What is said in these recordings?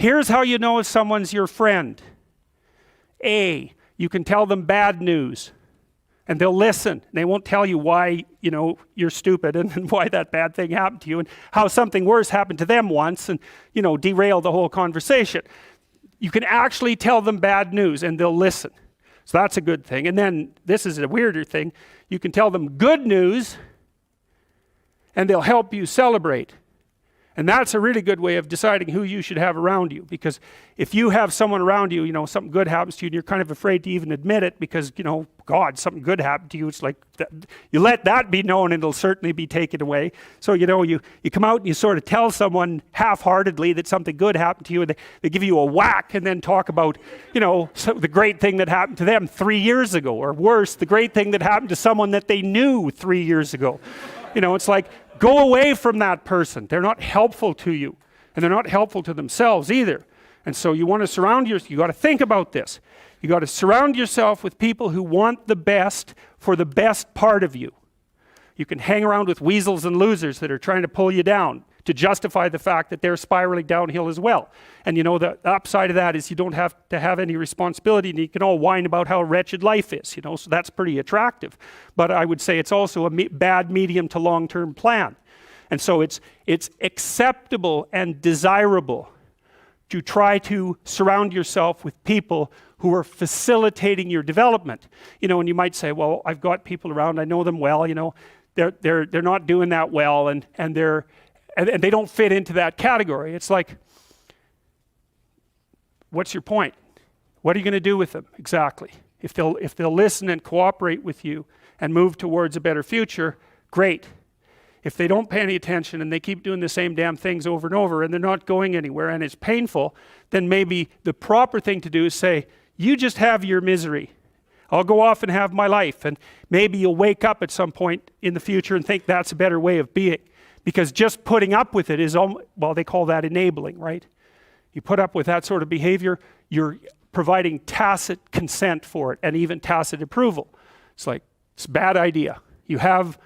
Here's how you know if someone's your friend. A, you can tell them bad news and they'll listen. They won't tell you why, you're stupid and why that bad thing happened to you and how something worse happened to them once and, derail the whole conversation. You can actually tell them bad news and they'll listen. So that's a good thing. And then this is a weirder thing. You can tell them good news and they'll help you celebrate. And that's a really good way of deciding who you should have around you. Because if you have someone around you, something good happens to you and you're kind of afraid to even admit it because, God, something good happened to you. It's like, you let that be known and it'll certainly be taken away. So, you come out and you sort of tell someone half-heartedly that something good happened to you and they give you a whack and then talk about, the great thing that happened to them 3 years ago. Or worse, the great thing that happened to someone that they knew 3 years ago. It's like, go away from that person. They're not helpful to you. And they're not helpful to themselves either. And so you want to surround yourself, you got to think about this. You got to surround yourself with people who want the best for the best part of you. You can hang around with weasels and losers that are trying to pull you down to justify the fact that they're spiraling downhill as well. And the upside of that is you don't have to have any responsibility and you can all whine about how wretched life is, so that's pretty attractive. But I would say it's also a bad medium to long-term plan. And so it's acceptable and desirable to try to surround yourself with people who are facilitating your development. And you might say, well, I've got people around, I know them well, they're not doing that well and they don't fit into that category. It's like, what's your point? What are you going to do with them exactly? If they'll listen and cooperate with you and move towards a better future, great. If they don't pay any attention and they keep doing the same damn things over and over and they're not going anywhere and it's painful, then maybe the proper thing to do is say, you just have your misery. I'll go off and have my life. And maybe you'll wake up at some point in the future and think that's a better way of being. Because just putting up with it is, they call that enabling, right? You put up with that sort of behavior, you're providing tacit consent for it and even tacit approval. It's like, it's a bad idea. You have,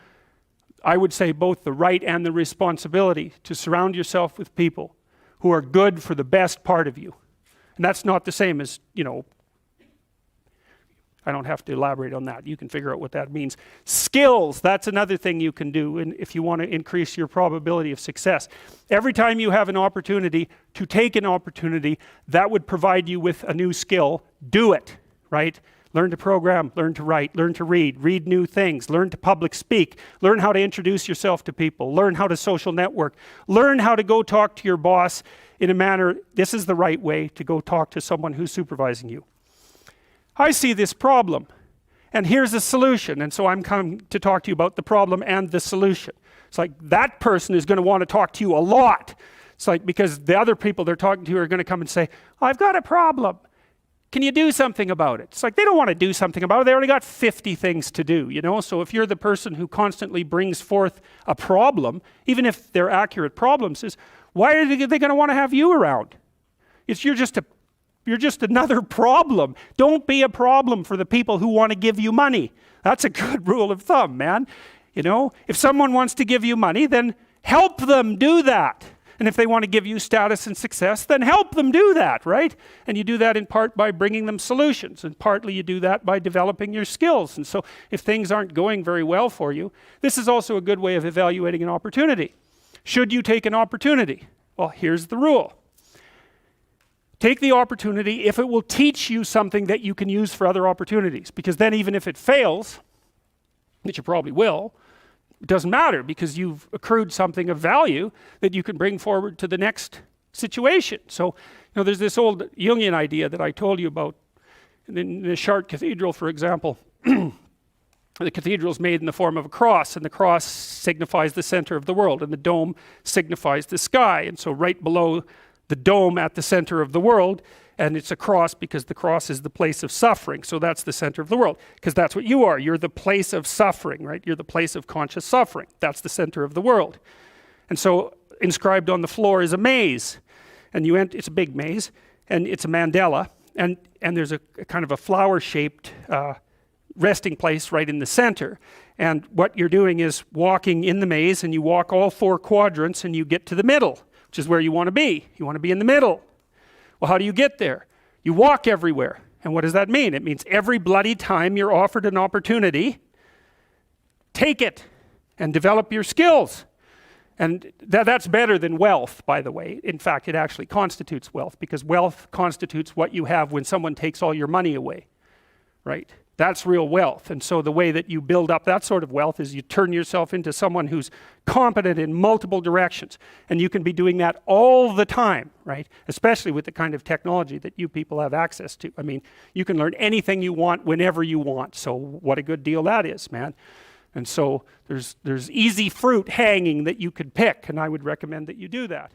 I would say, both the right and the responsibility to surround yourself with people who are good for the best part of you. And that's not the same as, I don't have to elaborate on that. You can figure out what that means. Skills, that's another thing you can do if you want to increase your probability of success. Every time you have an opportunity to take an opportunity that would provide you with a new skill, do it, right? Learn to program, learn to write, learn to read new things, learn to public speak, learn how to introduce yourself to people, learn how to social network, learn how to go talk to your boss in a manner, this is the right way to go talk to someone who's supervising you. I see this problem, and here's a solution, and so I'm coming to talk to you about the problem and the solution. It's like that person is going to want to talk to you a lot. It's like because the other people they're talking to are going to come and say, I've got a problem. Can you do something about it? It's like they don't want to do something about it. They already got 50 things to do, So if you're the person who constantly brings forth a problem, even if they're accurate problems, why are they going to want to have you around? You're just another problem. Don't be a problem for the people who want to give you money. That's a good rule of thumb, man. If someone wants to give you money, then help them do that. And if they want to give you status and success, then help them do that, right? And you do that in part by bringing them solutions, and partly you do that by developing your skills. And so if things aren't going very well for you, this is also a good way of evaluating an opportunity. Should you take an opportunity? Well, here's the rule. Take the opportunity if it will teach you something that you can use for other opportunities. Because then even if it fails, which it probably will, it doesn't matter because you've accrued something of value that you can bring forward to the next situation. So, there's this old Jungian idea that I told you about. In the Chartres Cathedral, for example, the cathedral is made in the form of a cross, and the cross signifies the center of the world, and the dome signifies the sky. And so right below the dome at the center of the world, and it's a cross because the cross is the place of suffering. So that's the center of the world, because that's what you are. You're the place of suffering, right? You're the place of conscious suffering. That's the center of the world. And so inscribed on the floor is a maze, and it's a big maze, and it's a mandala, and there's a kind of a flower-shaped resting place right in the center. And what you're doing is walking in the maze, and you walk all 4 quadrants, and you get to the middle, which is where you want to be. You want to be in the middle. Well, how do you get there? You walk everywhere. And what does that mean? It means every bloody time you're offered an opportunity, take it and develop your skills. And that's better than wealth, by the way. In fact, it actually constitutes wealth, because wealth constitutes what you have when someone takes all your money away, right? That's real wealth. And so the way that you build up that sort of wealth is you turn yourself into someone who's competent in multiple directions. And you can be doing that all the time, right? Especially with the kind of technology that you people have access to. I mean, you can learn anything you want whenever you want. So what a good deal that is, man. And so there's easy fruit hanging that you could pick, and I would recommend that you do that.